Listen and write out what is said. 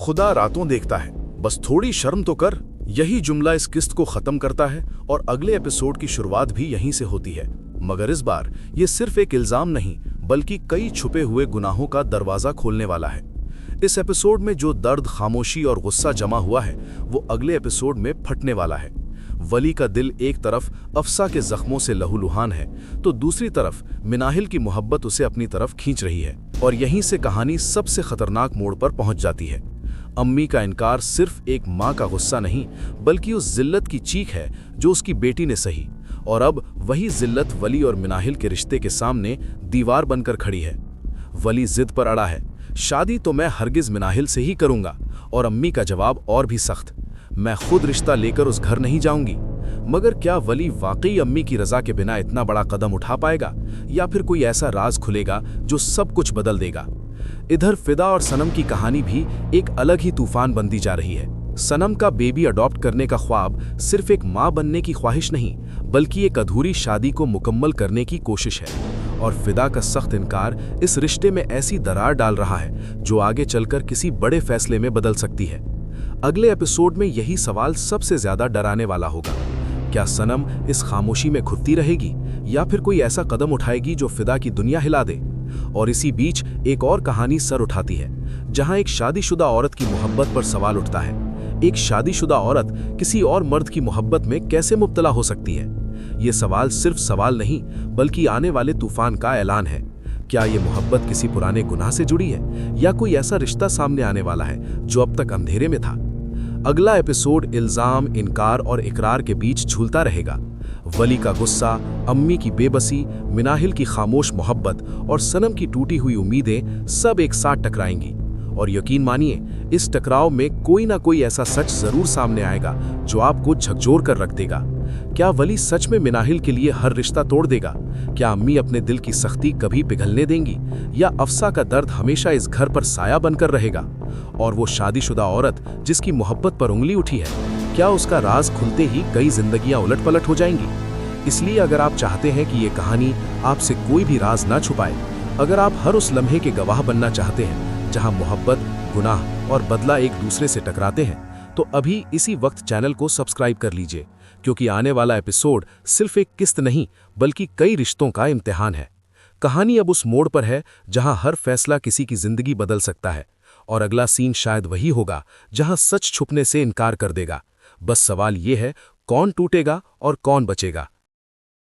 खुदा रातों देखता है, बस थोड़ी शर्म तो कर। यही जुमला इस किस्त को खत्म करता है और अगले एपिसोड की शुरुआत भी यहीं से होती है। मगर इस बार ये सिर्फ एक इल्जाम नहीं, बल्कि कई छुपे हुए गुनाहों का दरवाजा खोलने वाला है। इस एपिसोड में जो दर्द, खामोशी और गुस्सा जमा हुआ है, वो अगले एपिसोड में फटने वाला है। वली का दिल एक तरफ अफसा के जख्मों से लहूलुहान है, तो दूसरी तरफ मिनाहिल की मोहब्बत उसे अपनी तरफ खींच रही है। और यहीं से कहानी सबसे खतरनाक मोड़ पर पहुंच जाती है। अम्मी का इनकार सिर्फ एक माँ का गुस्सा नहीं, बल्कि उस जिल्लत की चीख है जो उसकी बेटी ने सही। और अब वही जिल्लत वली और मिनाहिल के रिश्ते के सामने दीवार बनकर खड़ी है। वली जिद पर अड़ा है, शादी तो मैं हरगिज मिनाहिल से ही करूंगा। और अम्मी का जवाब और भी सख्त, मैं खुद रिश्ता लेकर उस घर नहीं जाऊंगी। मगर क्या वली वाकई अम्मी की रजा के बिना इतना बड़ा कदम उठा पाएगा, या फिर कोई ऐसा राज खुलेगा जो सब कुछ बदल देगा? इधर फिदा और सनम की कहानी भी एक अलग ही तूफान बनती जा रही है। सनम का बेबी अडॉप्ट करने का ख्वाब सिर्फ एक माँ बनने की ख्वाहिश नहीं, बल्कि एक अधूरी शादी को मुकम्मल करने की कोशिश है। और फिदा का सख्त इनकार इस रिश्ते में ऐसी दरार डाल रहा है जो आगे चलकर किसी बड़े फैसले में बदल सकती है। अगले एपिसोड में यही सवाल सबसे ज्यादा डराने वाला होगा। क्या सनम इस खामोशी में घुटती रहेगी, या फिर कोई ऐसा कदम उठाएगी जो फिदा की दुनिया हिला दे? और इसी बीच एक और कहानी सर उठाती है, जहां एक शादीशुदा औरत की मोहब्बत पर सवाल उठता है। एक शादीशुदा औरत किसी और मर्द की मोहब्बत में कैसे मुब्तला हो सकती है? ये सवाल सिर्फ सवाल नहीं, बल्कि आने वाले तूफान का ऐलान है। क्या ये मोहब्बत किसी पुराने गुनाह से जुड़ी है, या कोई ऐसा रिश्ता सामने आने वाला है जो अब तक अंधेरे में था? अगला एपिसोड इल्जाम, इनकार और इकरार के बीच झूलता रहेगा। वली का गुस्सा, अम्मी की बेबसी, मिनाहिल की खामोश मोहब्बत और सनम की टूटी हुई उम्मीदें सब एक साथ टकराएंगी। और यकीन मानिए, इस टकराव में कोई ना कोई ऐसा सच जरूर सामने आएगा जो आपको झकझोर कर रख देगा। क्या वली सच में मिनाहिल के लिए हर रिश्ता तोड़ देगा? क्या अम्मी अपने दिल की सख्ती कभी पिघलने देंगी, या अफसा का दर्द हमेशा इस घर पर साया बनकर रहेगा? और वो शादीशुदा औरत जिसकी मोहब्बत पर उंगली उठी है, क्या उसका राज खुलते ही कई जिंदगियां उलट पलट हो जाएंगी? इसलिए अगर आप चाहते हैं कि ये कहानी आपसे कोई भी राज ना छुपाए, अगर आप हर उस लम्हे के गवाह बनना चाहते हैं जहां मोहब्बत, गुनाह और बदला एक दूसरे से टकराते हैं, तो अभी इसी वक्त चैनल को सब्सक्राइब कर लीजिए, क्योंकि आने वाला एपिसोड सिर्फ एक किस्त नहीं, बल्कि कई रिश्तों का इम्तिहान है। कहानी अब उस मोड़ पर है जहां हर फैसला किसी की जिंदगी बदल सकता है, और अगला सीन शायद वही होगा जहां सच छुपने से इनकार कर देगा। बस सवाल ये है, कौन टूटेगा और कौन बचेगा?